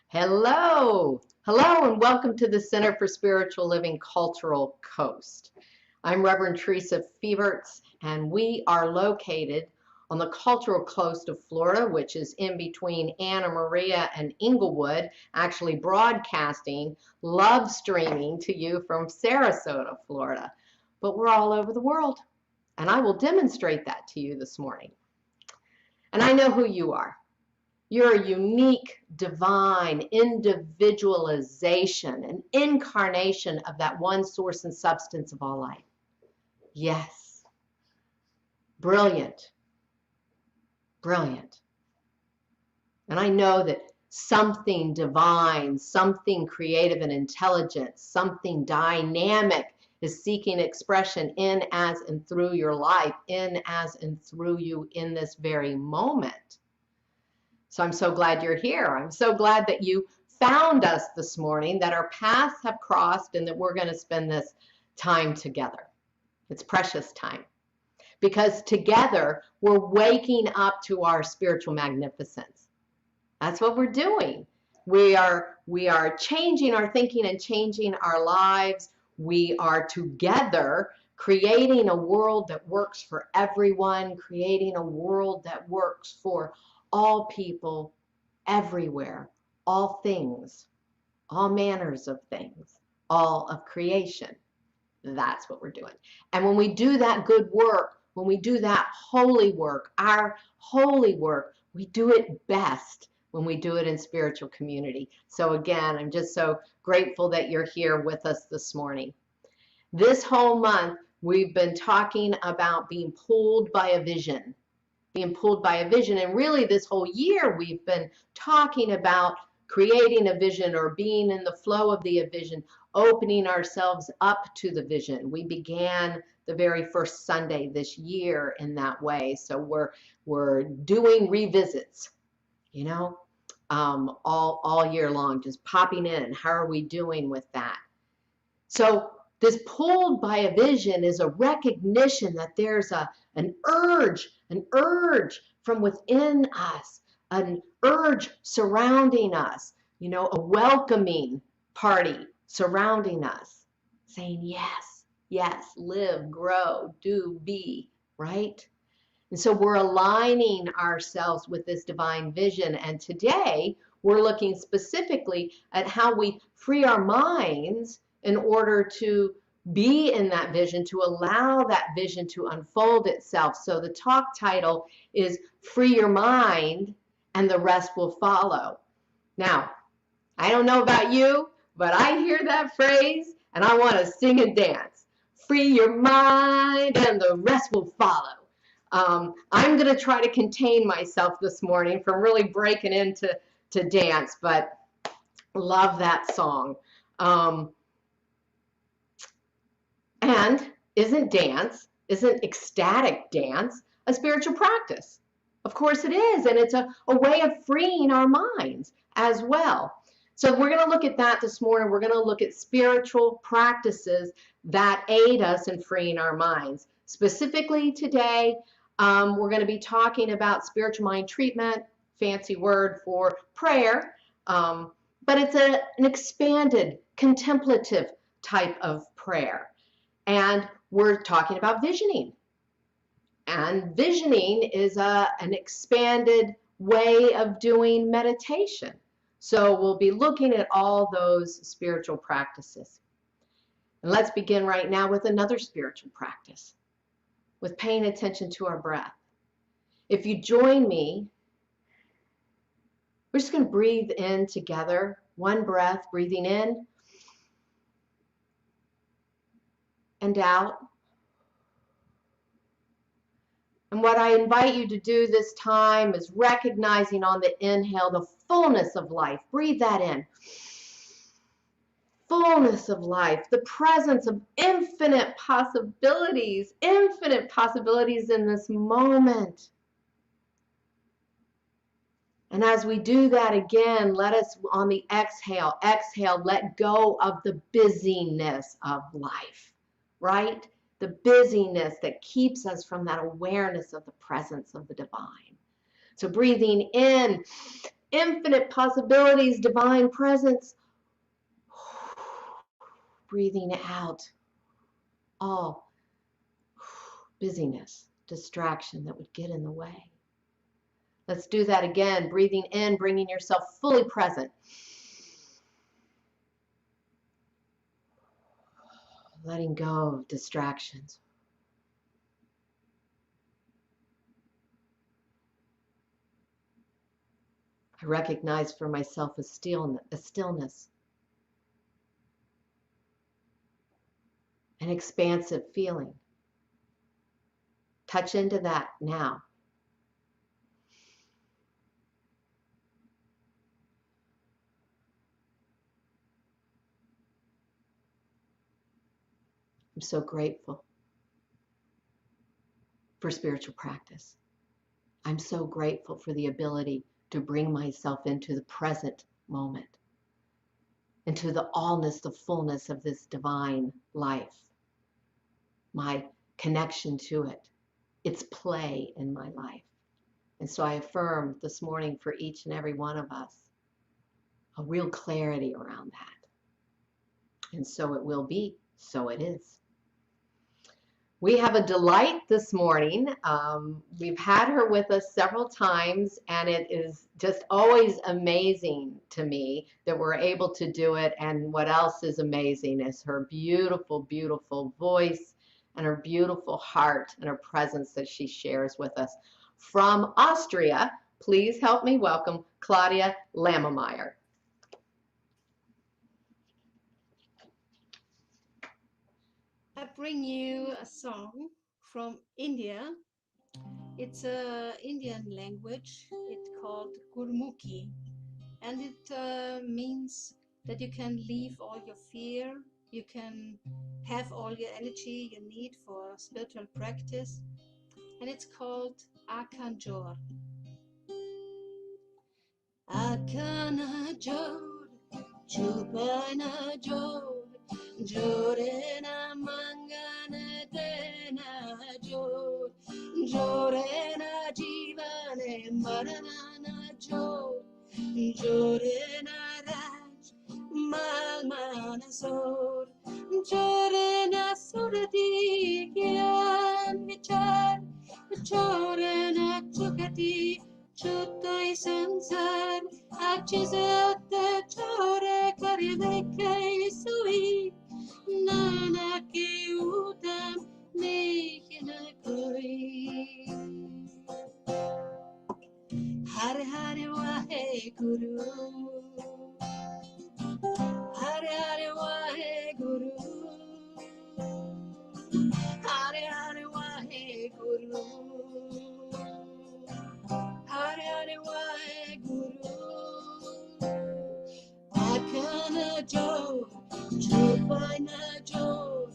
Hello, and welcome to the Center for Spiritual Living Cultural Coast. I'm Reverend Theresa, and we are located on the cultural coast of Florida, which is in between Anna Maria and Inglewood, actually broadcasting, love streaming to you from Sarasota, Florida. But we're all over the world, and I will demonstrate that to you this morning. And I know who you are. You're a unique, divine individualization, an incarnation of that one source and substance of all life. Yes. Brilliant. Brilliant. And I know that something divine, something creative and intelligent, something dynamic is seeking expression in, as, and through your life, in, as, and through you in this very moment. So I'm so glad you're here. I'm so glad that you found us this morning, that our paths have crossed, and that we're going to spend this time together. It's precious time, because together we're waking up to our spiritual magnificence. That's what we're doing. We are changing our thinking and changing our lives. We are together creating a world that works for everyone, creating a world that works for all people, everywhere, all things, all manners of things, all of creation. That's what we're doing. And when we do that good work, when we do that holy work, our holy work, we do it best when we do it in spiritual community. So again, I'm just so grateful that you're here with us this morning. This whole month, we've been talking about being pulled by a vision. Being pulled by a vision. And really this whole year we've been talking about creating a vision, or being in the flow of the vision, opening ourselves up to the vision. We began the very first Sunday this year in that way. So we're doing revisits, you know, all year long, just popping in. How are we doing with that? So this pulled by a vision is a recognition that there's an urge from within us, an urge surrounding us, you know, a welcoming party surrounding us, saying yes, yes, live, grow, do, be, right? And so we're aligning ourselves with this divine vision. And today we're looking specifically at how we free our minds in order to be in that vision, to allow that vision to unfold itself. So the talk title is Free Your Mind and the Rest Will Follow. Now, I don't know about you, but I hear that phrase and I want to sing and dance. Free your mind and the rest will follow. I'm going to try to contain myself this morning from really breaking into dance, but love that song. And isn't ecstatic dance a spiritual practice? Of course it is, and it's a way of freeing our minds as well. So we're going to look at that this morning. We're going to look at spiritual practices that aid us in freeing our minds. Specifically today, we're going to be talking about spiritual mind treatment, fancy word for prayer, but it's an expanded, contemplative type of prayer. And we're talking about visioning. And visioning is an expanded way of doing meditation. So we'll be looking at all those spiritual practices. And let's begin right now with another spiritual practice, with paying attention to our breath. If you join me, we're just going to breathe in together. One breath, breathing in and out. And what I invite you to do this time is recognizing on the inhale the fullness of life. Breathe that in. Fullness of life, the presence of infinite possibilities in this moment. And as we do that again, let us on the exhale, let go of the busyness of life, right? The busyness that keeps us from that awareness of the presence of the divine. So breathing in infinite possibilities, divine presence. Breathing out all busyness, distraction that would get in the way. Let's do that again. Breathing in, bringing yourself fully present. Letting go of distractions. I recognize for myself a stillness, an expansive feeling. Touch into that now. I'm so grateful for spiritual practice. I'm so grateful for the ability to bring myself into the present moment, into the allness, the fullness of this divine life, my connection to it, its play in my life. And so I affirm this morning for each and every one of us a real clarity around that. And so it will be, so it is. We have a delight this morning. We've had her with us several times, and it is just always amazing to me that we're able to do it. And what else is amazing is her beautiful, beautiful voice and her beautiful heart and her presence that she shares with us. From Austria, please help me welcome Claudia Lammermeyer. I bring you a song from India. It's a Indian language. It's called Gurmukhi, and it means that you can leave all your fear, you can have all your energy you need for spiritual practice, and it's called Arkanjor. Arkanjor, Chupana Jor, Jorena Mangana Dena Jor, Jorena Jivane Marana Jor, Jorena Raj Malmana Sor, Jorena Surati Gyan Vichar, Jorena Chukati Chutai Sansar, Achizata Chore Kariveke Sui, Nana Ki Utam Mekina Koi. Hare Hare Wahe Guru, Hare Hare Wahe Guru, Hare Hare Wahe Guru, Hare Hare Wahe Guru. Akana Jo, Chupana Jo,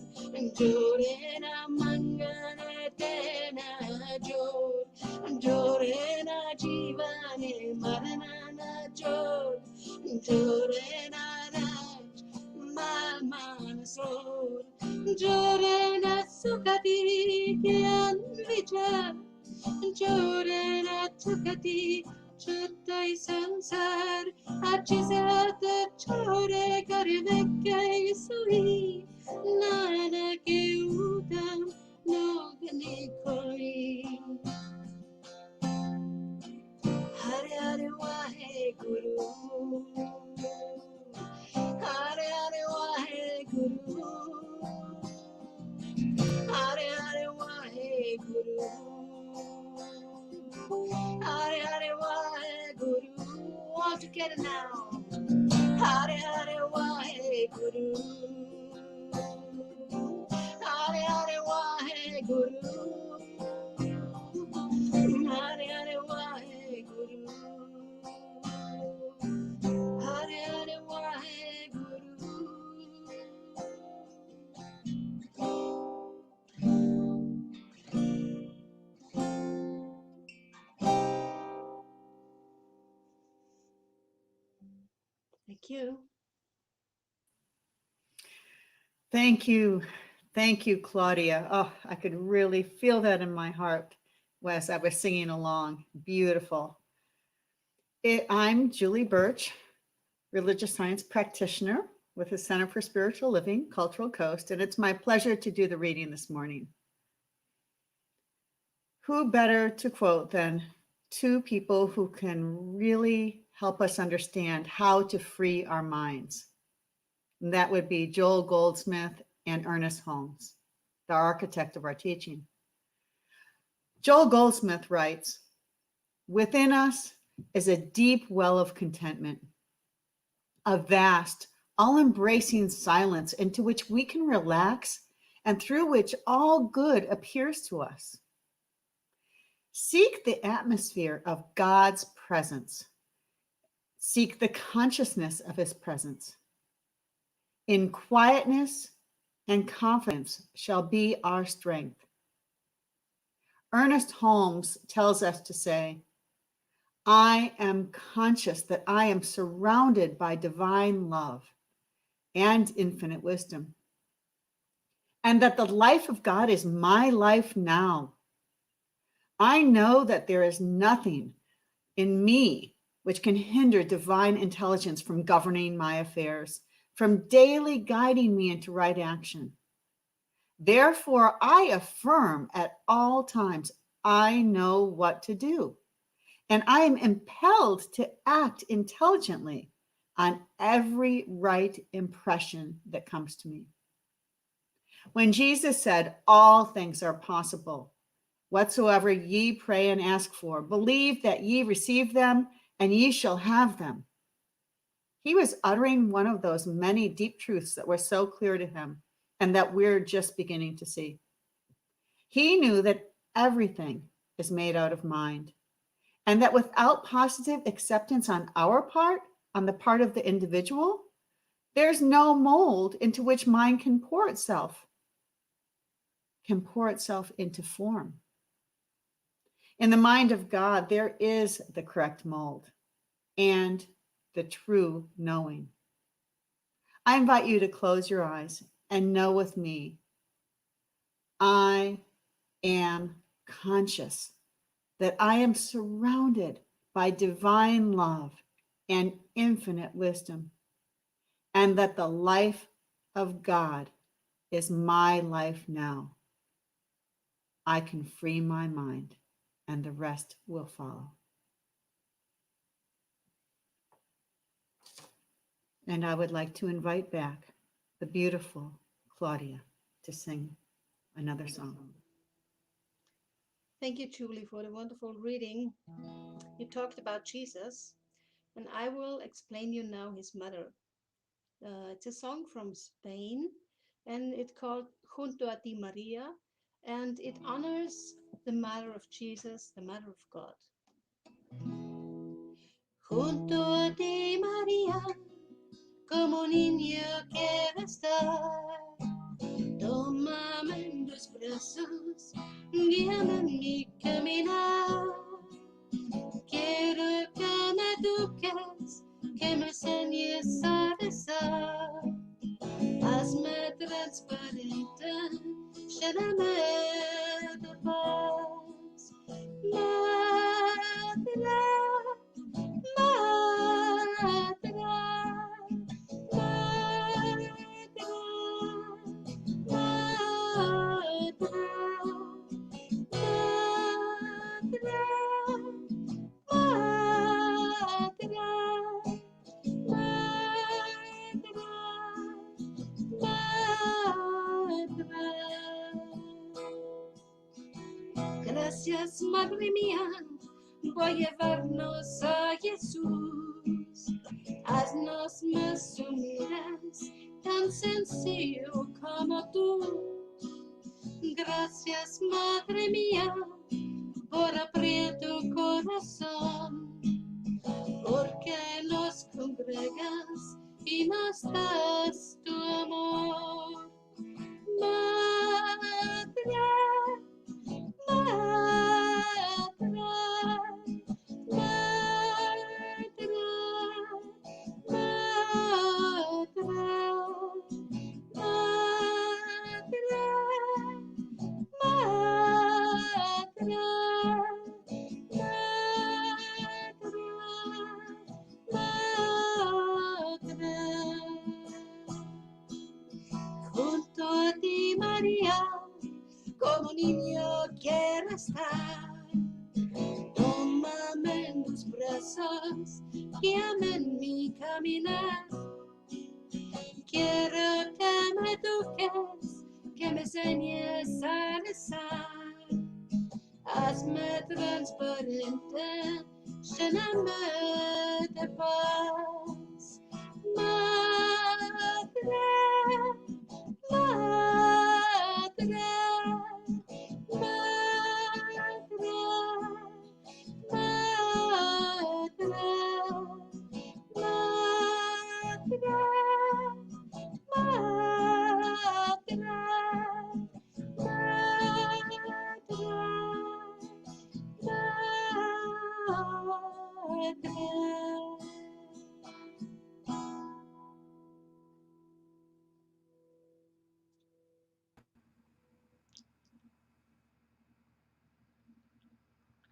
Jorena Mangana Tena Jo, Jorena Jivane Maranana Jo, Jorena Raj Malmana Sor, Jorena Sukati Gyan Vichar, Jorena Chukati Chutai Sansar, Achizata Chore Kariveke Sui, Nana Ke Udam Nogani Koi. Hare Hare Wahe Guru, Hare Hare Wahe Guru, Hare Hare Wahe Guru, Hare Hare Wahe Guru. All together now. Hare Hare Wahe Guru, Hare Hare Wahe Guru, Hare Hare Wahe Guru, Hare Hare Wahe Guru. Thank you. Thank you. Thank you, Claudia. Oh, I could really feel that in my heart as I was singing along. Beautiful. I'm Julie Birch, religious science practitioner with the Center for Spiritual Living, Cultural Coast, and it's my pleasure to do the reading this morning. Who better to quote than two people who can really help us understand how to free our minds? And that would be Joel Goldsmith and Ernest Holmes, the architect of our teaching. Joel Goldsmith writes, "Within us is a deep well of contentment, a vast, all-embracing silence into which we can relax and through which all good appears to us. Seek the atmosphere of God's presence. Seek the consciousness of his presence. In quietness and confidence shall be our strength." Ernest Holmes tells us to say, "I am conscious that I am surrounded by divine love and infinite wisdom, and that the life of God is my life now. I know that there is nothing in me which can hinder divine intelligence from governing my affairs, from daily guiding me into right action. Therefore, I affirm at all times, I know what to do, and I am impelled to act intelligently on every right impression that comes to me." When Jesus said, "All things are possible, whatsoever ye pray and ask for, believe that ye receive them, and ye shall have them," he was uttering one of those many deep truths that were so clear to him and that we're just beginning to see. He knew that everything is made out of mind, and that without positive acceptance on our part, on the part of the individual, there's no mold into which mind can pour itself into form. In the mind of God, there is the correct mold and the true knowing. I invite you to close your eyes and know with me, I am conscious that I am surrounded by divine love and infinite wisdom, and that the life of God is my life now. I can free my mind, and the rest will follow. And I would like to invite back the beautiful Claudia to sing another song. Thank you, Julie, for the wonderful reading. You talked about Jesus, and I will explain you now his mother. It's a song from Spain, and it's called Junto a ti, Maria, and it honors the mother of Jesus, the mother of God. Junto a ti, María, como niño quiero estar. Tómame en tus brazos, guíame en mi caminar. Quiero que me eduques, que me enseñes a rezar. Hazme transparente, lléname de paz. Madre, madre, gracias, Madre mía, voy a llevarnos a Jesús. Haznos más humildes, tan sencillo como tú. Gracias, Madre mía, por abrir tu corazón, porque nos congregas y nos das tu amor. Madre, madre, madre, Llámame, caminar. Quiero que me toques, que me enseñes a rezar. Hazme transparente, lléname de paz. Madre, madre, madre, madre, madre,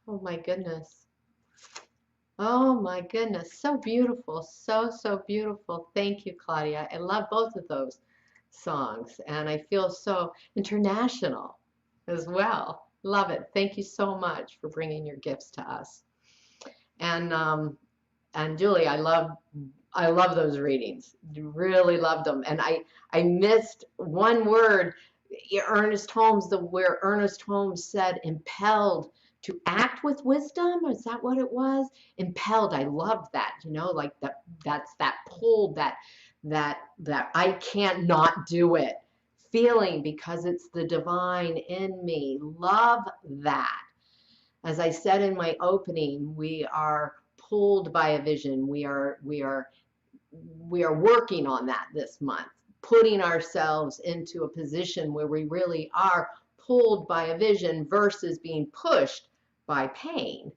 Oh my goodness. Oh my goodness. So beautiful. So, so beautiful. Thank you, Claudia. I love both of those songs, and I feel so international as well. Love it. Thank you so much for bringing your gifts to us. And Julie, I love those readings. Really loved them. And I missed one word, Ernest Holmes, where Ernest Holmes said impelled to act with wisdom. Is that what it was? Impelled. I loved that, like that's that pull, that I can't not do it feeling, because it's the divine in me. Love that. As I said in my opening, we are pulled by a vision. We are working on that this month, putting ourselves into a position where we really are pulled by a vision versus being pushed by pain,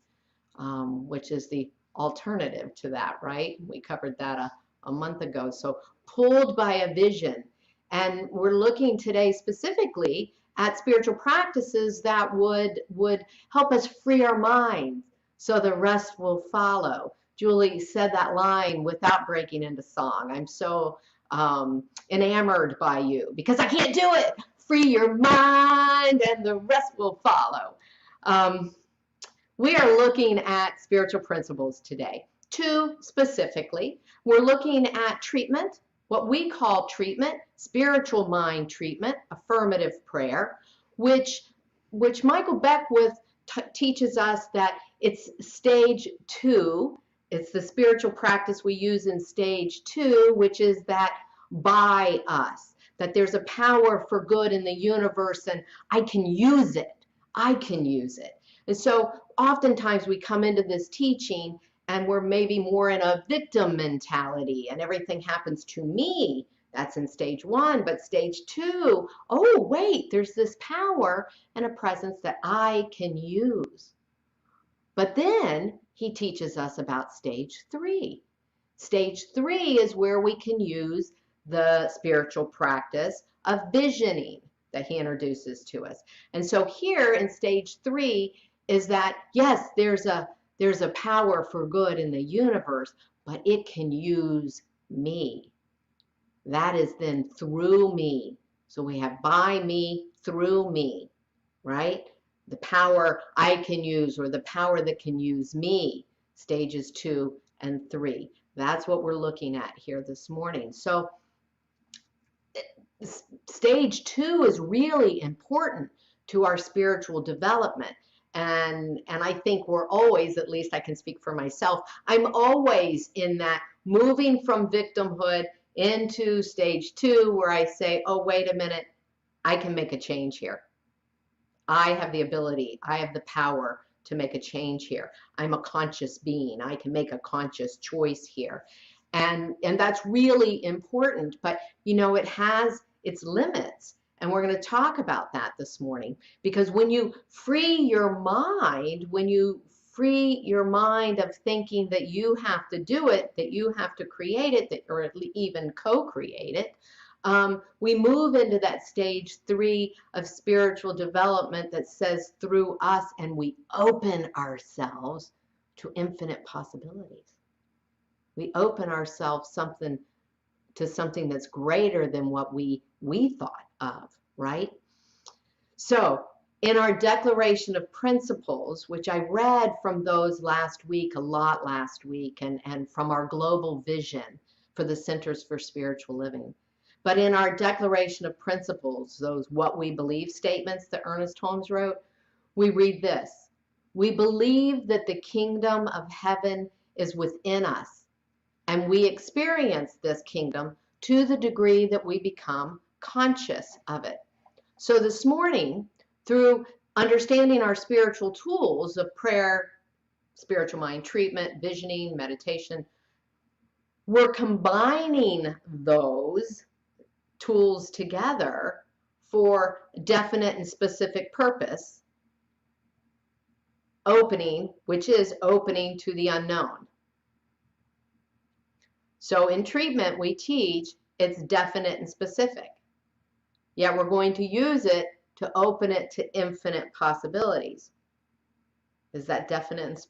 which is the alternative to that, right? We covered that a month ago. So pulled by a vision. And we're looking today specifically at spiritual practices that would help us free our minds so the rest will follow. Julie said that line without breaking into song. I'm so enamored by you because I can't do it. Free your mind and the rest will follow. We are looking at spiritual principles today. Two specifically. We're looking at treatment, what we call treatment, spiritual mind treatment, affirmative prayer, which Michael Beckwith teaches us that it's stage 2. It's the spiritual practice we use in stage 2, which is that by us, that there's a power for good in the universe and I can use it. I can use it. And so oftentimes we come into this teaching and we're maybe more in a victim mentality and everything happens to me. That's in stage 1, but stage 2, oh wait, there's this power and a presence that I can use. But then he teaches us about stage 3. Stage 3 is where we can use the spiritual practice of visioning that he introduces to us. And so here in stage 3 is that, yes, there's a power for good in the universe, but it can use me. That is then through me. So we have by me, through me, right? The power I can use, or the power that can use me, stages 2 and 3. That's what we're looking at here this morning. So stage 2 is really important to our spiritual development. And I think we're always, at least I can speak for myself, I'm always in that moving from victimhood into stage 2 where I say, oh, wait a minute, I can make a change here. I have the ability, I have the power to make a change here. I'm a conscious being. I can make a conscious choice here. And that's really important, but it has its limits. And we're going to talk about that this morning, because when you free your mind, of thinking that you have to do it, that you have to create it, or even co-create it, we move into that stage 3 of spiritual development that says through us, and we open ourselves to infinite possibilities. We open ourselves to something that's greater than what we thought of, right? So in our Declaration of Principles, which I read from those last week, a lot last week, and from our global vision for the Centers for Spiritual Living. But in our Declaration of Principles, those what we believe statements that Ernest Holmes wrote, we read this: we believe that the kingdom of heaven is within us, and we experience this kingdom to the degree that we become conscious of it. So this morning, through understanding our spiritual tools of prayer, spiritual mind treatment, visioning, meditation, we're combining those tools together for definite and specific purpose. Opening, which is opening to the unknown. So in treatment, we teach it's definite and specific. Yet we're going to use it to open it to infinite possibilities. Is that definite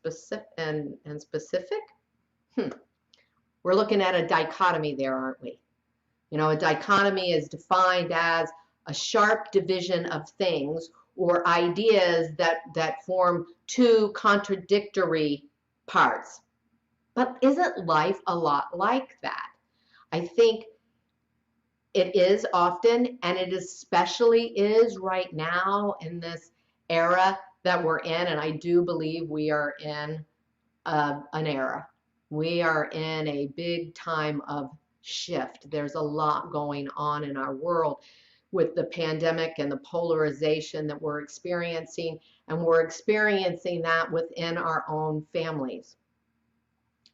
and specific? We're looking at a dichotomy there, aren't we? You know, a dichotomy is defined as a sharp division of things or ideas that form two contradictory parts. But isn't life a lot like that? I think it is often, and it especially is right now in this era that we're in, and I do believe we are in an era. We are in a big time of shift. There's a lot going on in our world with the pandemic and the polarization that we're experiencing, and we're experiencing that within our own families.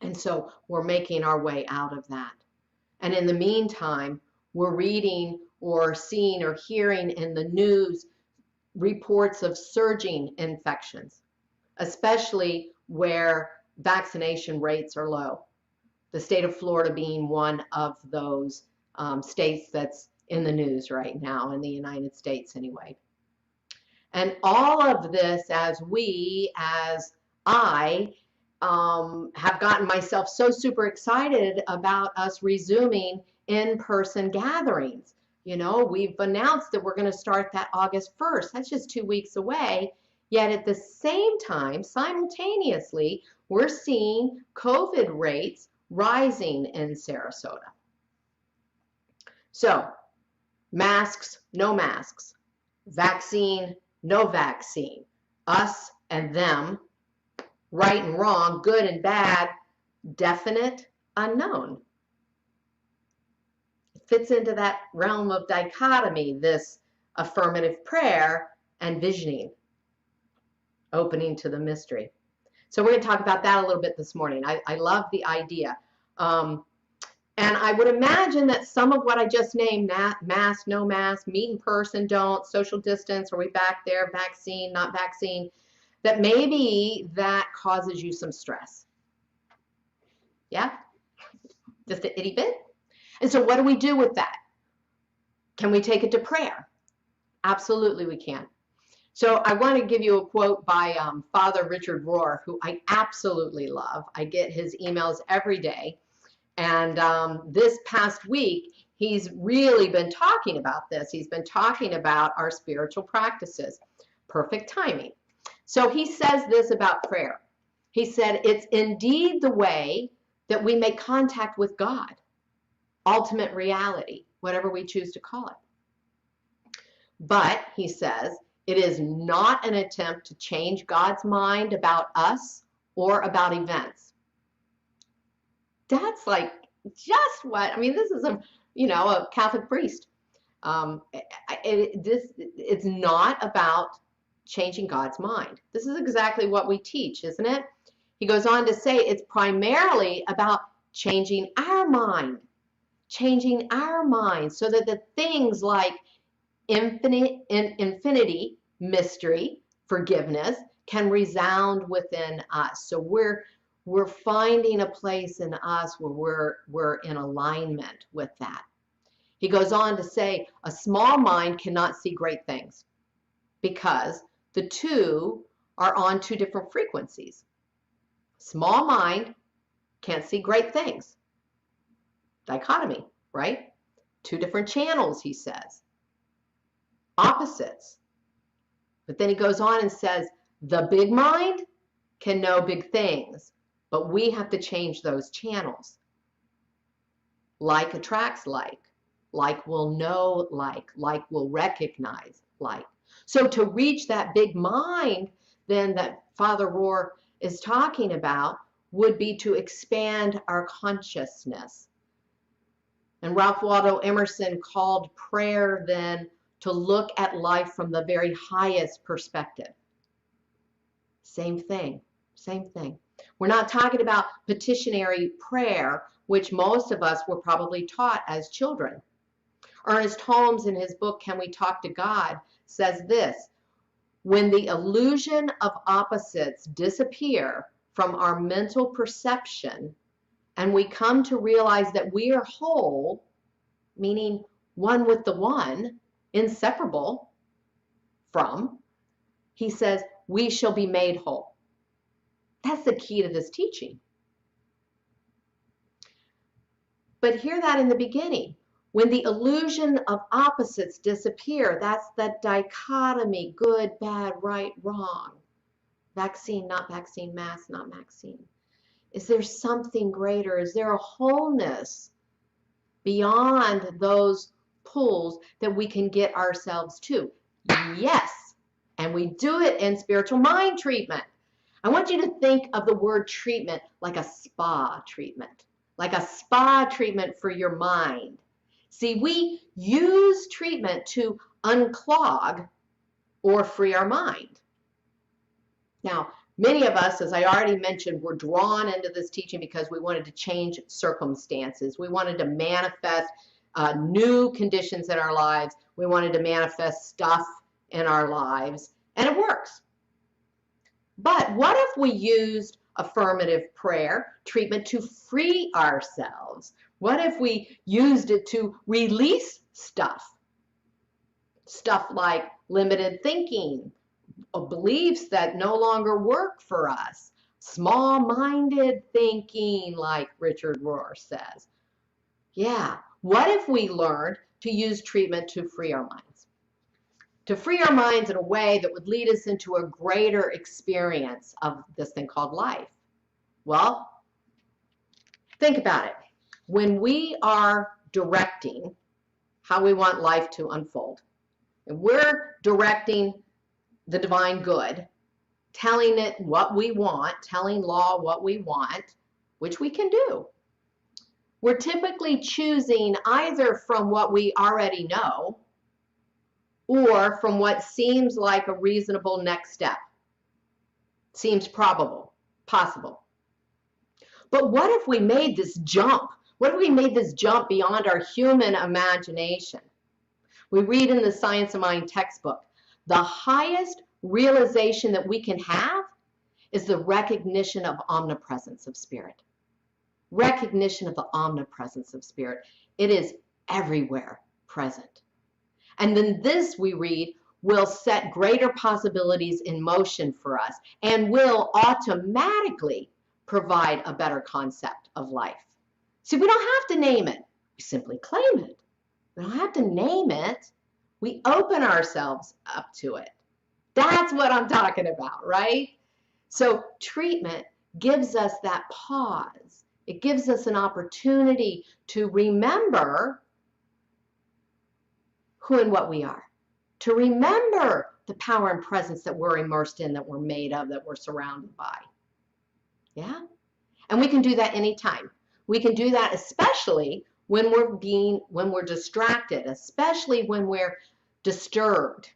And so we're making our way out of that. And in the meantime, we're reading or seeing or hearing in the news reports of surging infections, especially where vaccination rates are low. The state of Florida being one of those states that's in the news right now, in the United States anyway. And all of this, as I have gotten myself so super excited about us resuming in-person gatherings. You know, we've announced that we're going to start that August 1st. That's just 2 weeks away. Yet at the same time, simultaneously, we're seeing COVID rates rising in Sarasota. So, masks, no masks. Vaccine, no vaccine. Us and them. Right and wrong, good and bad, definite, unknown. It fits into that realm of dichotomy, this affirmative prayer and visioning, opening to the mystery. So we're going to talk about that a little bit this morning. I love the idea. And I would imagine that some of what I just named, mask, no mask, meet in person, don't, social distance, are we back there, vaccine, not vaccine, that maybe that causes you some stress. Yeah? Just a itty bit? And so what do we do with that? Can we take it to prayer? Absolutely we can. So I want to give you a quote by Father Richard Rohr, who I absolutely love. I get his emails every day. And this past week, he's really been talking about this. He's been talking about our spiritual practices. Perfect timing. So he says this about prayer. He said, it's indeed the way that we make contact with God, ultimate reality, whatever we choose to call it. But, he says, it is not an attempt to change God's mind about us or about events. That's like just what, I mean, this is a Catholic priest. It's not about changing God's mind. This is exactly what we teach, isn't it? He goes on to say it's primarily about changing our mind so that the things like infinity, mystery, forgiveness can resound within us. So we're finding a place in us where we're in alignment with that. He goes on to say a small mind cannot see great things because the two are on two different frequencies. Small mind can't see great things. Dichotomy, right? Two different channels, he says. Opposites. But then he goes on and says, the big mind can know big things, but we have to change those channels. Like attracts like will know like will recognize like. So to reach that big mind then that Father Rohr is talking about would be to expand our consciousness. And Ralph Waldo Emerson called prayer then to look at life from the very highest perspective. Same thing, same thing. We're not talking about petitionary prayer, which most of us were probably taught as children. Ernest Holmes, in his book, Can We Talk to God, says this: when the illusion of opposites disappear from our mental perception and we come to realize that we are whole, meaning one with the one, inseparable from, he says, we shall be made whole. That's the key to this teaching. But hear that in the beginning. When the illusion of opposites disappear, that's the dichotomy, good, bad, right, wrong. Vaccine, not vaccine, mask, not vaccine. Is there something greater? Is there a wholeness beyond those pulls that we can get ourselves to? Yes. And we do it in spiritual mind treatment. I want you to think of the word treatment like a spa treatment, like a spa treatment for your mind. See, we use treatment to unclog or free our mind. Now, many of us, as I already mentioned, were drawn into this teaching because we wanted to change circumstances. We wanted to manifest new conditions in our lives. We wanted to manifest stuff in our lives, and it works. But what if we used affirmative prayer treatment to free ourselves? What if we used it to release stuff? Stuff like limited thinking, beliefs that no longer work for us, small-minded thinking, like Richard Rohr says. Yeah, what if we learned to use treatment to free our minds? To free our minds in a way that would lead us into a greater experience of this thing called life. Well, think about it. When we are directing how we want life to unfold, and we're directing the divine good, telling it what we want, telling law what we want, which we can do, we're typically choosing either from what we already know or from what seems like a reasonable next step. Seems probable, possible. But what if we made this jump? What if we made this jump beyond our human imagination? We read in the Science of Mind textbook, the highest realization that we can have is the recognition of omnipresence of spirit. Recognition of the omnipresence of spirit. It is everywhere present. And then this, we read, will set greater possibilities in motion for us and will automatically provide a better concept of life. See, we don't have to name it. We simply claim it. We don't have to name it. We open ourselves up to it. That's what I'm talking about, right? So treatment gives us that pause. It gives us an opportunity to remember who and what we are, to remember the power and presence that we're immersed in, that we're made of, that we're surrounded by. Yeah? And we can do that anytime. We can do that especially when we're distracted, especially when we're disturbed.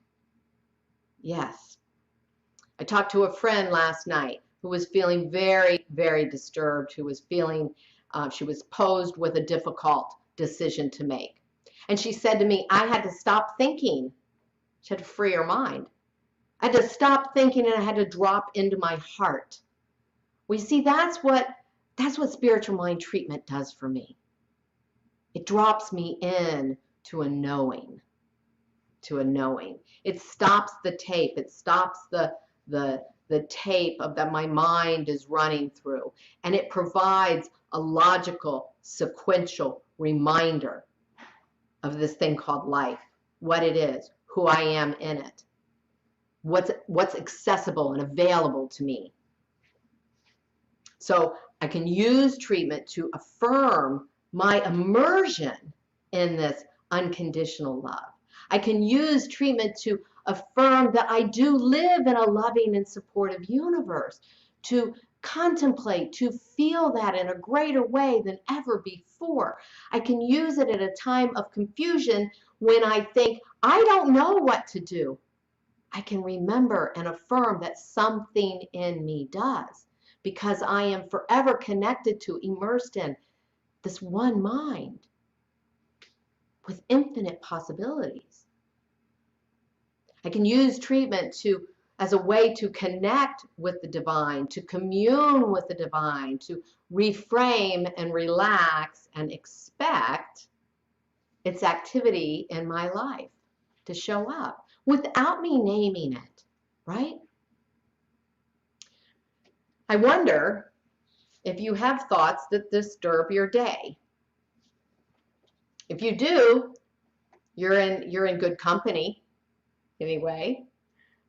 Yes. I talked to a friend last night who was feeling very, very disturbed, who was feeling, she was posed with a difficult decision to make. And she said to me, I had to stop thinking. She had to free her mind. I had to stop thinking and I had to drop into my heart. We see that's what spiritual mind treatment does for me. It drops me in to a knowing, It stops the tape. It stops the tape of that my mind is running through. And it provides a logical, sequential reminder of this thing called life, what it is, who I am in it. what's accessible and available to me. So I can use treatment to affirm my immersion in this unconditional love. I can use treatment to affirm that I do live in a loving and supportive universe, to contemplate, to feel that in a greater way than ever before. I can use it at a time of confusion when I think, I don't know what to do. I can remember and affirm that something in me does, because I am forever connected to, immersed in this one mind with infinite possibilities. I can use treatment as a way to connect with the divine, to commune with the divine, to reframe and relax and expect its activity in my life to show up without me naming it, right? I wonder if you have thoughts that disturb your day. If you do, you're in good company anyway.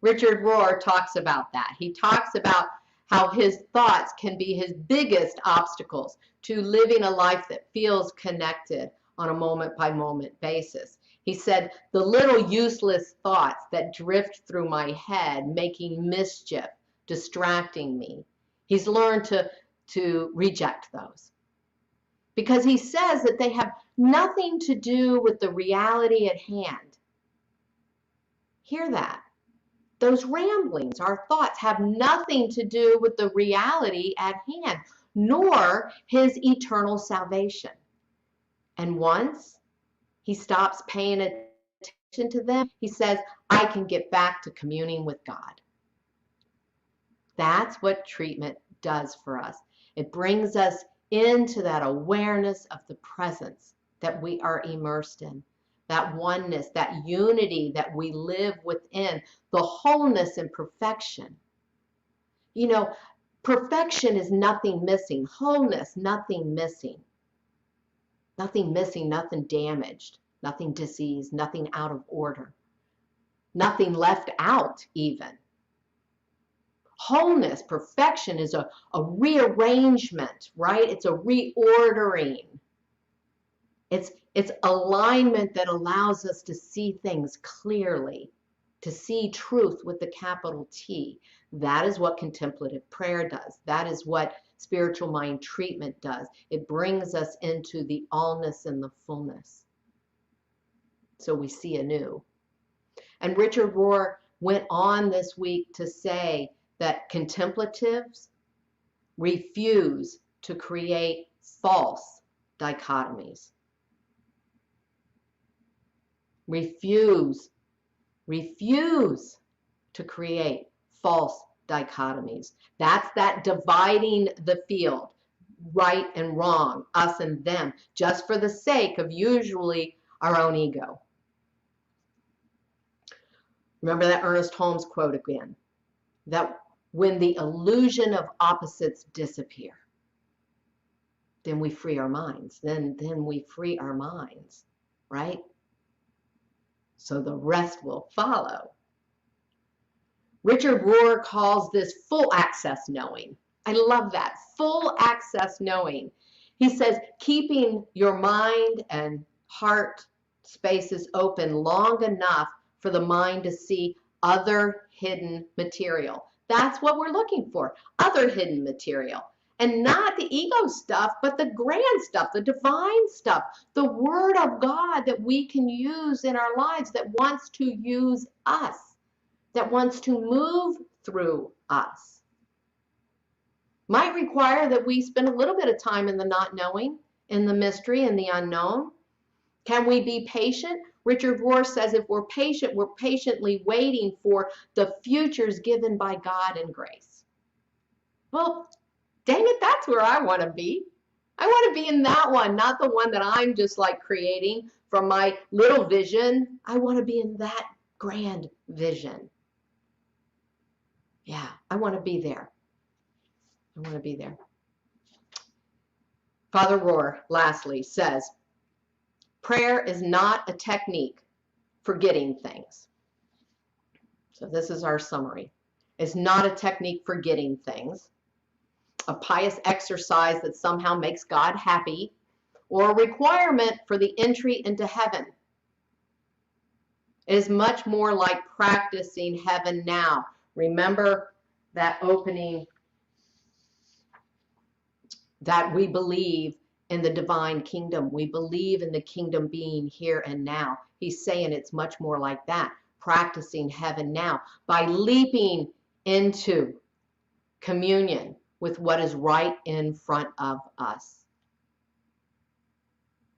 Richard Rohr talks about that. He talks about how his thoughts can be his biggest obstacles to living a life that feels connected on a moment-by-moment basis. He said, the little useless thoughts that drift through my head, making mischief, distracting me. He's learned to reject those, because he says that they have nothing to do with the reality at hand. Hear that. Those ramblings, our thoughts, have nothing to do with the reality at hand, nor his eternal salvation. And once he stops paying attention to them, he says, I can get back to communing with God. That's what treatment does for us. It brings us into that awareness of the presence that we are immersed in, that oneness, that unity that we live within, the wholeness and perfection. You know, perfection is nothing missing, wholeness, nothing missing. Nothing missing, nothing damaged, nothing diseased, nothing out of order, nothing left out even. Wholeness, perfection is a rearrangement, right? It's a reordering. It's alignment that allows us to see things clearly, to see truth with the capital T. That is what contemplative prayer does. That is what spiritual mind treatment does. It brings us into the allness and the fullness, so we see anew. And Richard Rohr went on this week to say that contemplatives refuse to create false dichotomies. Refuse to create false dichotomies. That's that dividing the field, right and wrong, us and them, just for the sake of usually our own ego. Remember that Ernest Holmes quote again, that when the illusion of opposites disappear, then we free our minds. Then we free our minds, right? So the rest will follow. Richard Rohr calls this full access knowing. I love that, full access knowing. He says, keeping your mind and heart spaces open long enough for the mind to see other hidden material. That's what we're looking for, other hidden material. And not the ego stuff, but the grand stuff, the divine stuff, the word of God that we can use in our lives, that wants to use us, that wants to move through us. Might require that we spend a little bit of time in the not knowing, in the mystery, in the unknown. Can we be patient? Richard Rohr says if we're patient, we're patiently waiting for the futures given by God and grace. Well, dang it, that's where I want to be. I want to be in that one, not the one that I'm just like creating from my little vision. I want to be in that grand vision. Yeah, I want to be there. I want to be there. Father Rohr, lastly, says, prayer is not a technique for getting things. So this is our summary. It's not a technique for getting things, a pious exercise that somehow makes God happy, or a requirement for the entry into heaven. It is much more like practicing heaven now. Remember that opening, that we believe in the divine kingdom. We believe in the kingdom being here and now. He's saying it's much more like that, practicing heaven now by leaping into communion with what is right in front of us.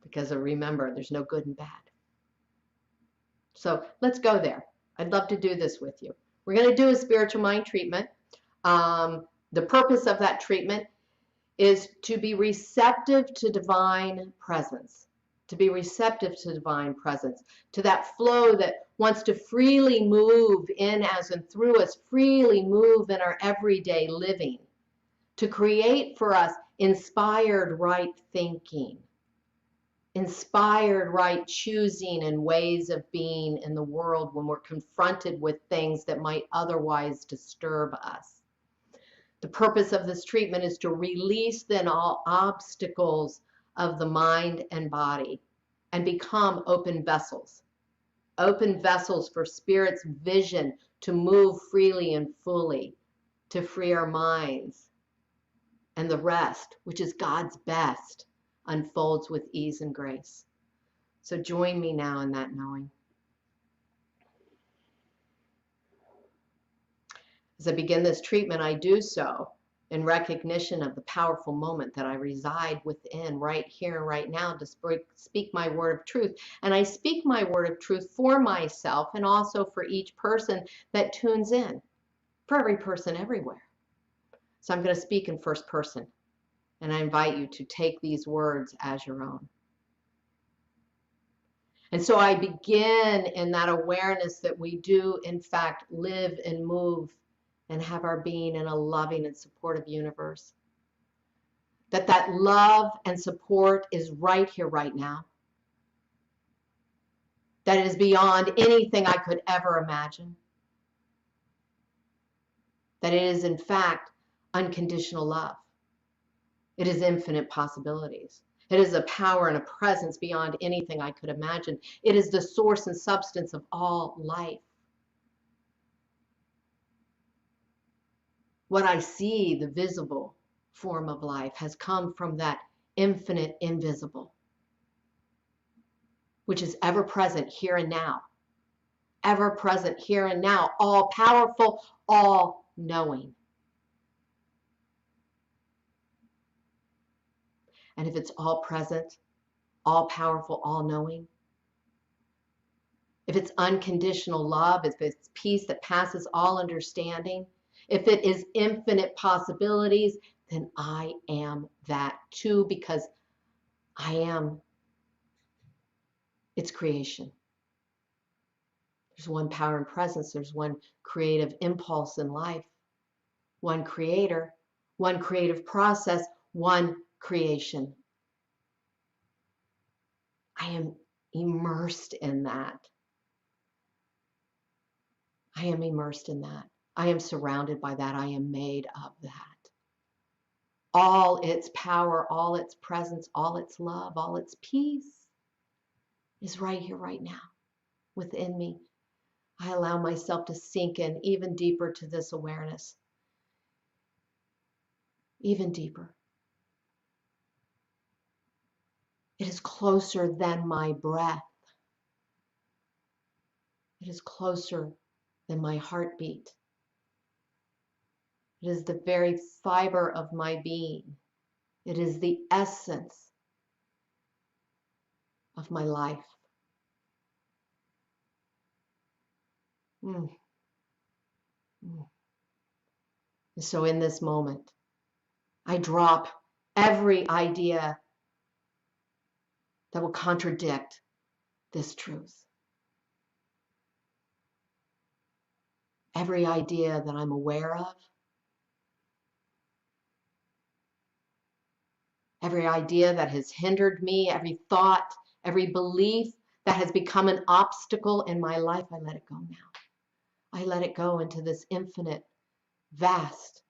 Because remember, there's no good and bad. So let's go there. I'd love to do this with you. We're going to do a spiritual mind treatment. The purpose of that treatment is to be receptive to divine presence, to be receptive to divine presence, to that flow that wants to freely move in as and through us, freely move in our everyday living, to create for us inspired right thinking, inspired right choosing and ways of being in the world when we're confronted with things that might otherwise disturb us. The purpose of this treatment is to release then all obstacles of the mind and body and become open vessels for Spirit's vision to move freely and fully, to free our minds, and the rest, which is God's best, unfolds with ease and grace. So join me now in that knowing. As I begin this treatment, I do so in recognition of the powerful moment that I reside within right here and right now to speak my word of truth. And I speak my word of truth for myself and also for each person that tunes in, for every person everywhere. So I'm going to speak in first person, and I invite you to take these words as your own. And so I begin in that awareness that we do, in fact, live and move and have our being in a loving and supportive universe. That love and support is right here, right now. That it is beyond anything I could ever imagine. That it is, in fact, unconditional love. It is infinite possibilities. It is a power and a presence beyond anything I could imagine. It is the source and substance of all life. What I see, the visible form of life, has come from that infinite invisible, which is ever present here and now. Ever present here and now, all powerful, all knowing. And if it's all present, all powerful, all knowing, if it's unconditional love, if it's peace that passes all understanding, if it is infinite possibilities, then I am that too, because I am its creation. There's one power and presence. There's one creative impulse in life, one creator, one creative process, one creation. I am immersed in that. I am immersed in that. I am surrounded by that. I am made of that. All its power, all its presence, all its love, all its peace is right here, right now, within me. I allow myself to sink in even deeper to this awareness. Even deeper. It is closer than my breath. It is closer than my heartbeat. It is the very fiber of my being. It is the essence of my life. And so in this moment, I drop every idea that will contradict this truth. Every idea that I'm aware of, every idea that has hindered me, every thought, every belief that has become an obstacle in my life, I let it go now. I let it go into this infinite, vast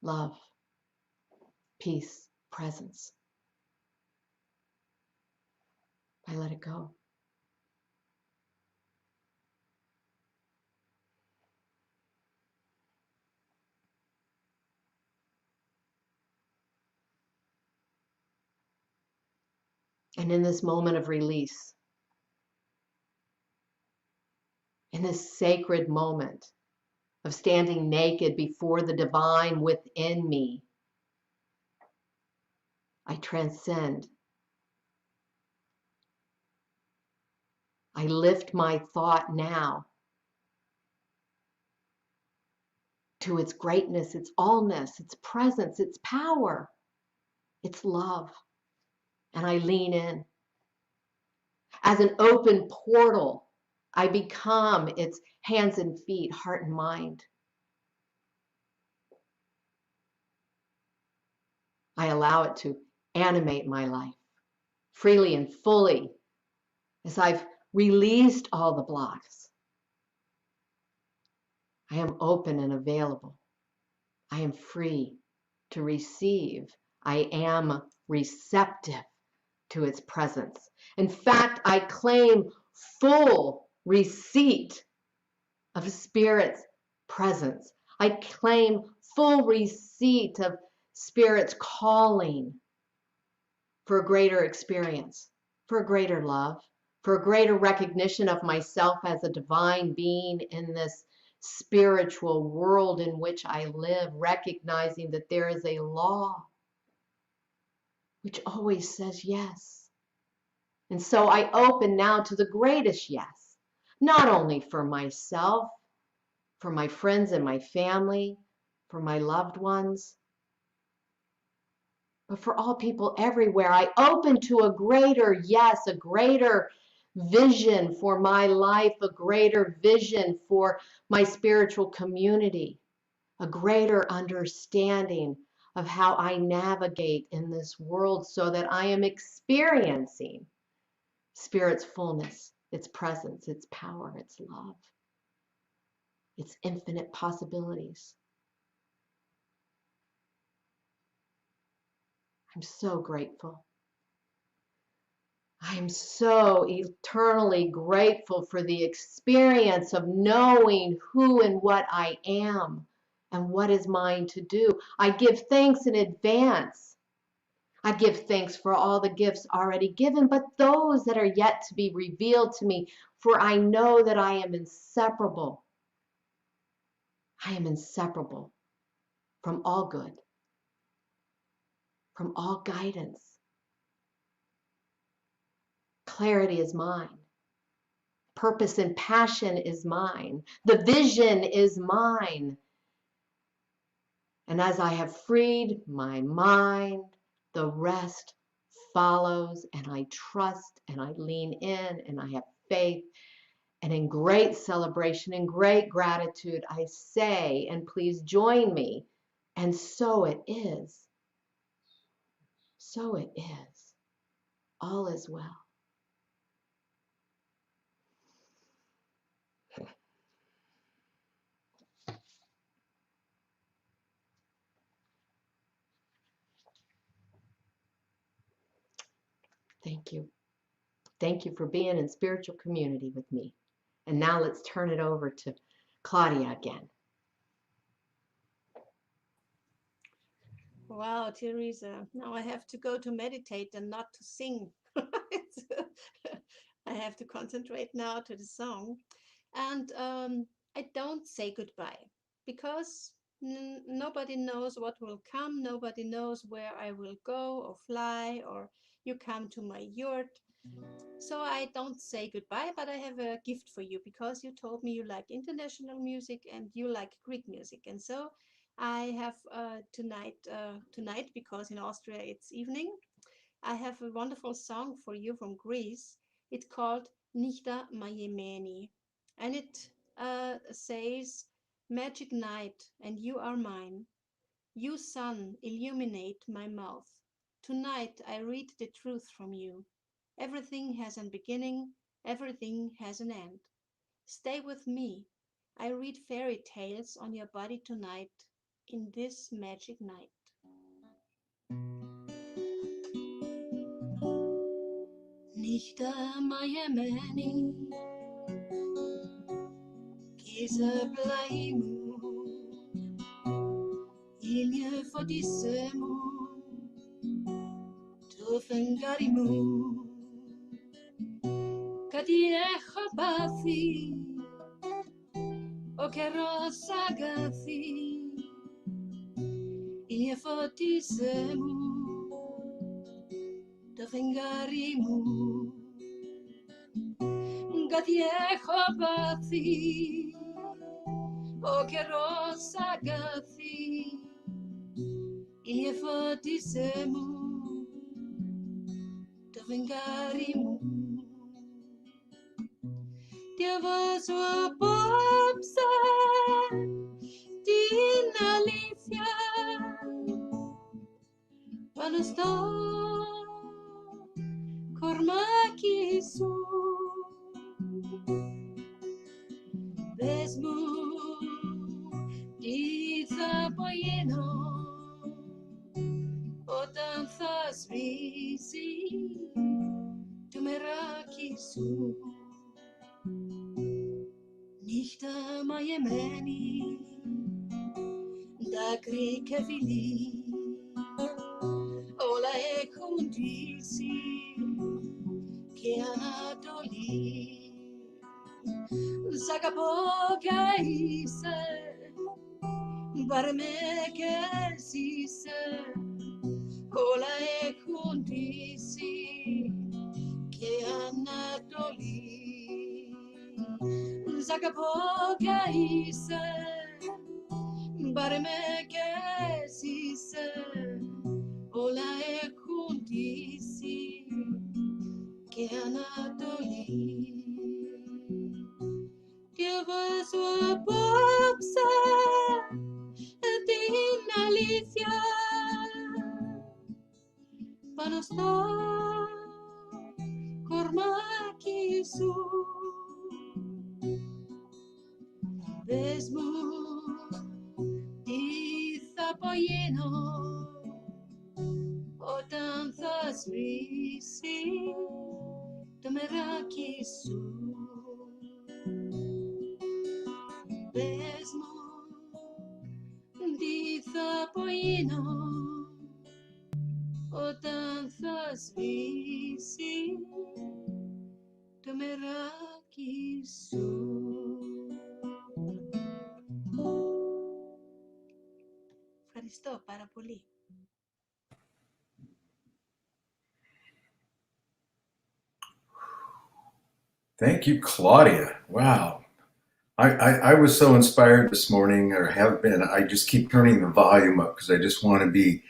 love, peace, presence. I let it go. And in this moment of release, in this sacred moment of standing naked before the divine within me, I transcend. I lift my thought now to its greatness, its allness, its presence, its power, its love. And I lean in. As an open portal, I become its hands and feet, heart and mind. I allow it to animate my life freely and fully as I've released all the blocks. I am open and available. I am free to receive. I am receptive to its presence. In fact, I claim full receipt of Spirit's presence. I claim full receipt of Spirit's calling for a greater experience, for a greater love, for a greater recognition of myself as a divine being in this spiritual world in which I live, recognizing that there is a law which always says yes. And so I open now to the greatest yes, not only for myself, for my friends and my family, for my loved ones, but for all people everywhere. I open to a greater yes, a greater vision for my life, a greater vision for my spiritual community, a greater understanding of how I navigate in this world so that I am experiencing Spirit's fullness, its presence, its power, its love, its infinite possibilities. I'm so grateful. I am so eternally grateful for the experience of knowing who and what I am and what is mine to do. I give thanks in advance. I give thanks for all the gifts already given, but those that are yet to be revealed to me, for I know that I am inseparable. I am inseparable from all good, from all guidance. Clarity is mine. Purpose and passion is mine. The vision is mine. And as I have freed my mind, the rest follows, and I trust and I lean in and I have faith. And in great celebration and great gratitude, I say, and please join me, and so it is. So it is. All is well. Thank you. Thank you for being in spiritual community with me. And now let's turn it over to Claudia again. Wow, Theresa. Now I have to go to meditate and not to sing. I have to concentrate now to the song. And I don't say goodbye because nobody knows what will come. Nobody knows where I will go or fly, or you come to my yurt. So I don't say goodbye, but I have a gift for you because you told me you like international music and you like Greek music. And so I have tonight, because in Austria it's evening, I have a wonderful song for you from Greece. It's called Nigda Mayemeni. And it says, Magic night, and you are mine. You, sun, illuminate my mouth. Tonight I read the truth from you. Everything has a beginning, Everything has an end. Stay with me. I read fairy tales on your body tonight, in this magic night. Nishta Mayamani Kisa Blaimu Ilye Fodisemu Tufengarimu Kadie Khabathi Okero Sagathi Ilye Fodisemu Tufengarimu Kadie Khabathi Okero Sagathi Ilye Fodisemu Tufengarimu Teva sua popsa din Alicia Panusto Kormakisu Besmu Diza Boyeno Otanthas Visi Tumerakisu Nishta Mayemeni Da Krikavili Ola Ekundisi Ke Anatoli Zagapoga Isa Barmeke Sisa Ola Ekundisi Ke Anatoli Zagapoga Isa Barmeke Sisa Ola Ekundisi Ke Anatoli Teva sua popsa din Alicia Panusto Kormakisu Besmu Ditha Poyeno Otanthas Visi Tumerakisu Besmu Ditha Poyeno Otanthas Visi Tumerakisu. Ευχαριστώ πάρα πολύ. Thank you, Claudia. Wow. I was so inspired this morning, or have been. I just keep turning the volume up because I just want to be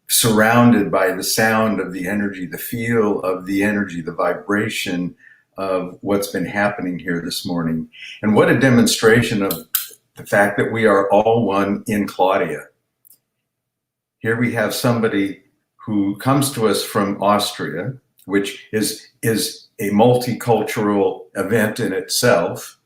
surrounded by the sound of the energy, the feel of the energy, the vibration of what's been happening here this morning. And what a demonstration of the fact that we are all one in Claudia. Here we have somebody who comes to us from Austria, which is a multicultural event in itself.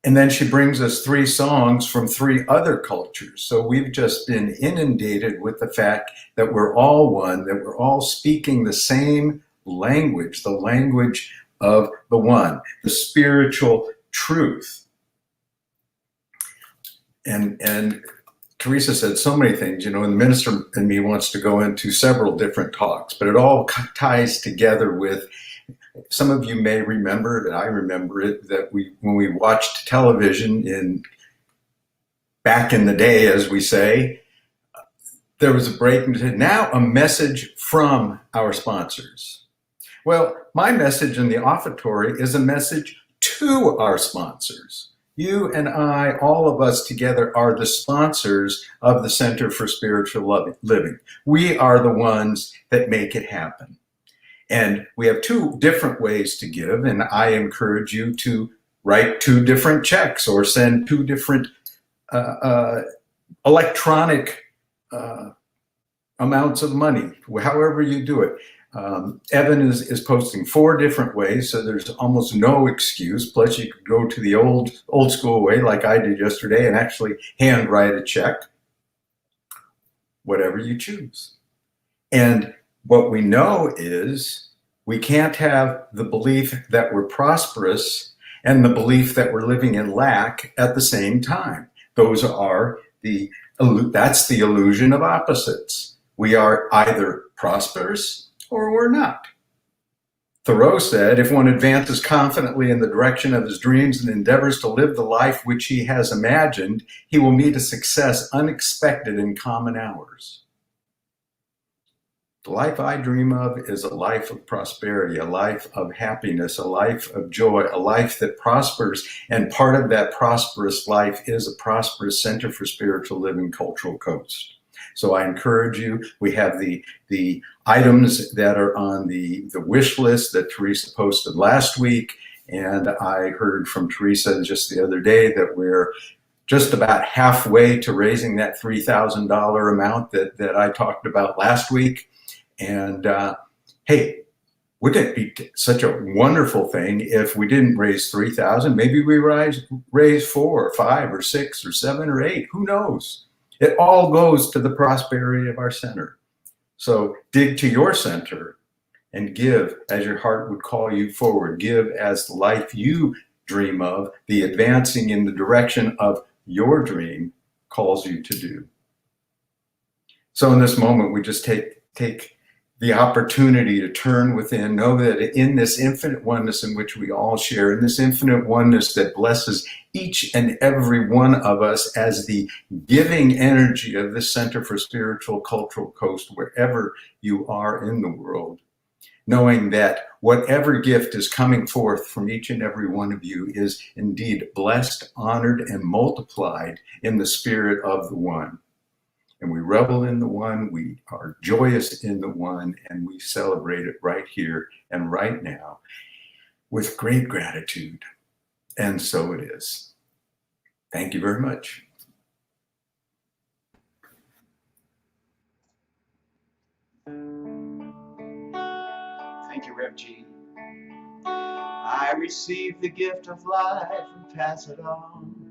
And then she brings us 3 songs from 3 other cultures. So we've just been inundated with the fact that we're all one, that we're all speaking the same language, the language of the one, the spiritual truth. And Theresa said so many things, and the minister in me wants to go into several different talks, but it all ties together with, some of you may remember that I remember it, that when we watched television back in the day, as we say, there was a break into now a message from our sponsors. Well, my message in the offertory is a message to our sponsors. You and I, all of us together, are the sponsors of the Center for Spiritual Living. We are the ones that make it happen. And we have 2 different ways to give, and I encourage you to write 2 different checks or send 2 different electronic amounts of money, however you do it. Evan is posting 4 different ways, so there's almost no excuse. Plus, you could go to the old school way, like I did yesterday, and actually handwrite a check. Whatever you choose. And what we know is we can't have the belief that we're prosperous and the belief that we're living in lack at the same time. Those are that's the illusion of opposites. We are either prosperous or we're not. Thoreau said, if one advances confidently in the direction of his dreams and endeavors to live the life which he has imagined, he will meet a success unexpected in common hours. The life I dream of is a life of prosperity, a life of happiness, a life of joy, a life that prospers. And part of that prosperous life is a prosperous Center for Spiritual Living Cultural Coast. So I encourage you, we have the items that are on the wish list that Theresa posted last week. And I heard from Theresa just the other day that we're just about halfway to raising that $3,000 amount that I talked about last week. And hey, wouldn't it be such a wonderful thing if we didn't raise 3,000? Maybe we raise 4 or 5 or 6 or 7 or 8. Who knows? It all goes to the prosperity of our center. So dig to your center and give as your heart would call you forward. Give as the life you dream of, the advancing in the direction of your dream calls you to do. So in this moment, we just take the opportunity to turn within, know that in this infinite oneness in which we all share, in this infinite oneness that blesses each and every one of us as the giving energy of the Center for Spiritual Cultural Coast, wherever you are in the world, knowing that whatever gift is coming forth from each and every one of you is indeed blessed, honored, and multiplied in the spirit of the one. And we revel in the one, we are joyous in the one, and we celebrate it right here and right now with great gratitude. And so it is. Thank you very much. Thank you, Rev G. I receive the gift of life and pass it on.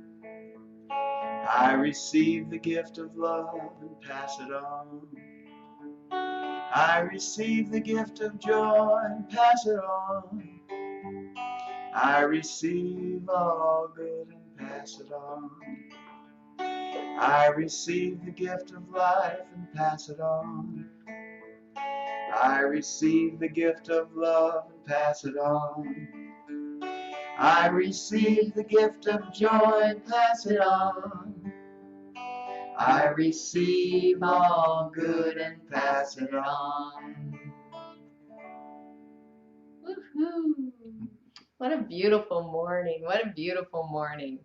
I receive the gift of love and pass it on. I receive the gift of joy and pass it on. I receive all good and pass it on. I receive the gift of life and pass it on. I receive the gift of love and pass it on. I receive the gift of joy and pass it on. I receive all good and pass it on. Woohoo! What a beautiful morning. What a beautiful morning.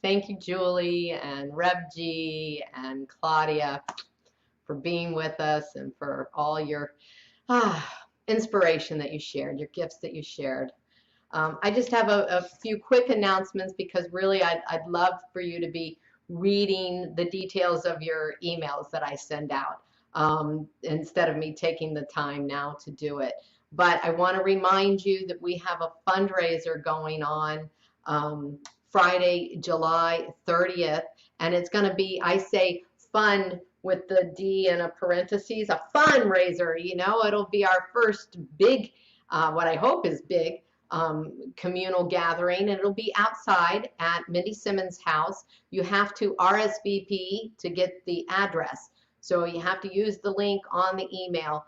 Thank you, Julie and Reb G and Claudia, for being with us and for all your inspiration that you shared, your gifts that you shared. I just have a few quick announcements because really I'd love for you to be reading the details of your emails that I send out instead of me taking the time now to do it. But I want to remind you that we have a fundraiser going on Friday, July 30th, and it's going to be, I say, fund with the D in a parentheses, a fundraiser. You know, it'll be our first big, what I hope is big, communal gathering, and it'll be outside at Mindy Simmons' house. You have to RSVP to get the address, so you have to use the link on the email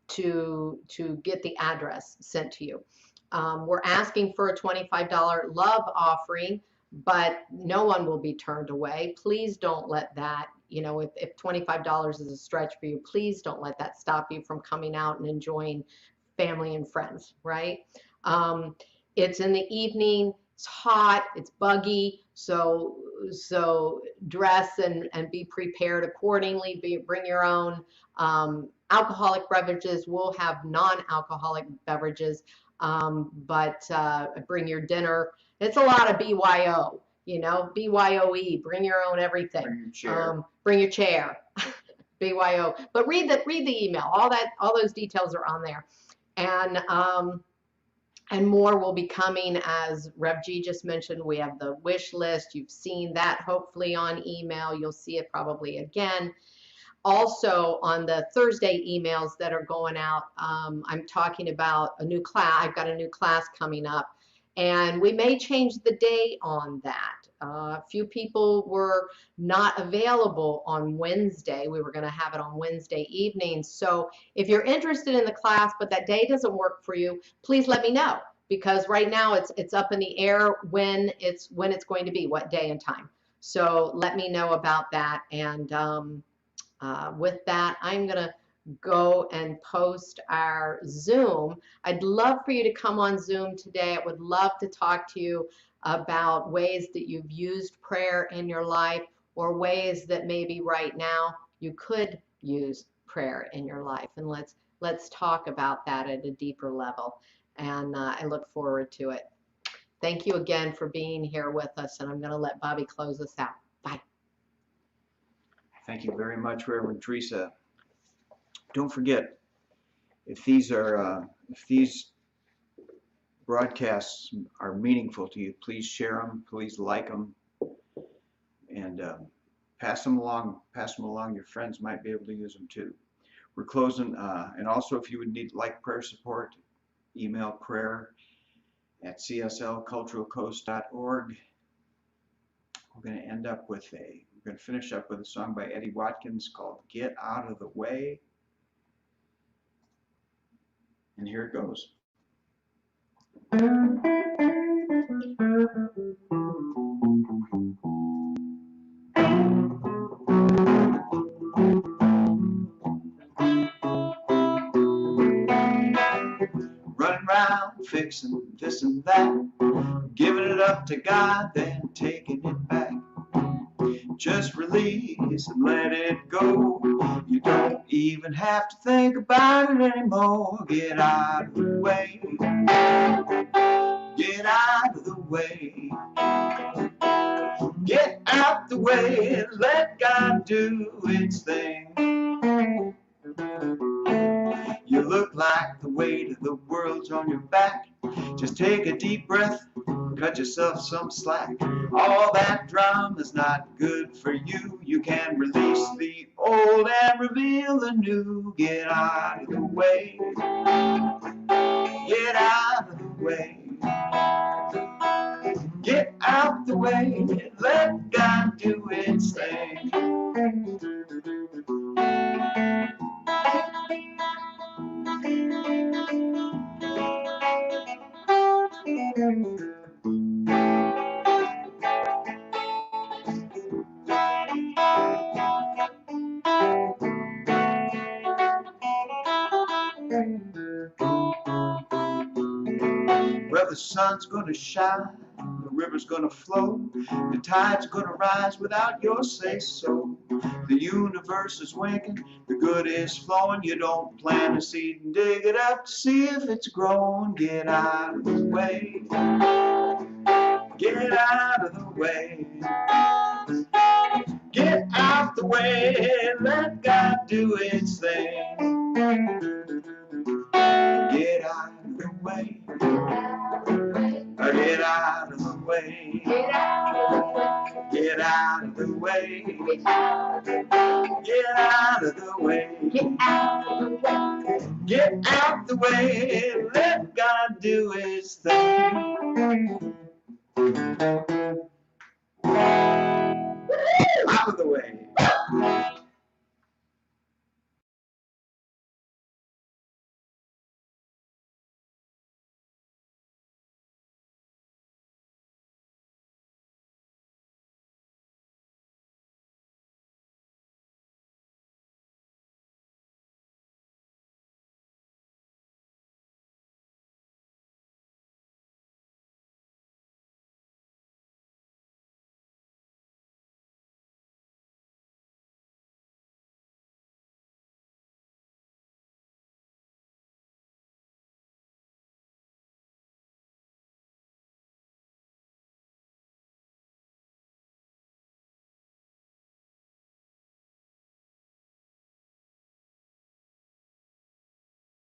to get the address sent to you. We're asking for a $25 love offering, but no one will be turned away. Please don't let that, you know, if $25 is a stretch for you, please don't let that stop you from coming out and enjoying family and friends, right? It's in the evening, it's hot, it's buggy, so dress and be prepared accordingly. Bring your own alcoholic beverages. We'll have non-alcoholic beverages, but bring your dinner. It's a lot of BYO, you know, BYOE, bring your own everything. Bring your chair. Bring your chair. BYO. But read the email. All those details are on there. And more will be coming, as Rev G just mentioned. We have the wish list. You've seen that hopefully on email. You'll see it probably again. Also on the Thursday emails that are going out, I'm talking about a new class. I've got a new class coming up, and we may change the day on that. A few people were not available on Wednesday. We were going to have it on Wednesday evening. So if you're interested in the class, but that day doesn't work for you, please let me know, because right now it's up in the air when it's going to be, what day and time. So let me know about that. And with that, I'm going to go and post our Zoom. I'd love for you to come on Zoom today. I would love to talk to you about ways that you've used prayer in your life, or ways that maybe right now you could use prayer in your life. And let's talk about that at a deeper level. And I look forward to it. Thank you again for being here with us, and I'm going to let Bobby close us out. Bye. Thank you very much, Reverend Theresa. Don't forget, if these broadcasts are meaningful to you, please share them, please like them, and pass them along. Your friends might be able to use them too. We're closing, and also if you would need prayer support, email prayer@cslculturalcoast.org. We're going to finish up with a song by Eddie Watkins called "Get Out of the Way." And here it goes. Running around fixing this and that, giving it up to God, then taking it back. Just release and let it go. You don't even have to think about it anymore. Get out of the way. Get out of the way. Get out the way and let God do its thing. You look like the weight of the world's on your back. Just take a deep breath, cut yourself some slack. All that drama's not good for you. You can release the old and reveal the new. Get out of the way. Get out of the way. Get out the way and let God do its thing. Well, the sun's gonna shine, the river's gonna flow, the tide's gonna rise without your say-so. The universe is winking, the good is flowing. You don't plant a seed and dig it up to see if it's growing. Get out of the way. Get out of the way. Get out the way and let God do its thing. Get out of the way. Get out of the way. Get out of the way. Get out of the way. Get out of the way. Get out the way and let God do his thing. Out of the way.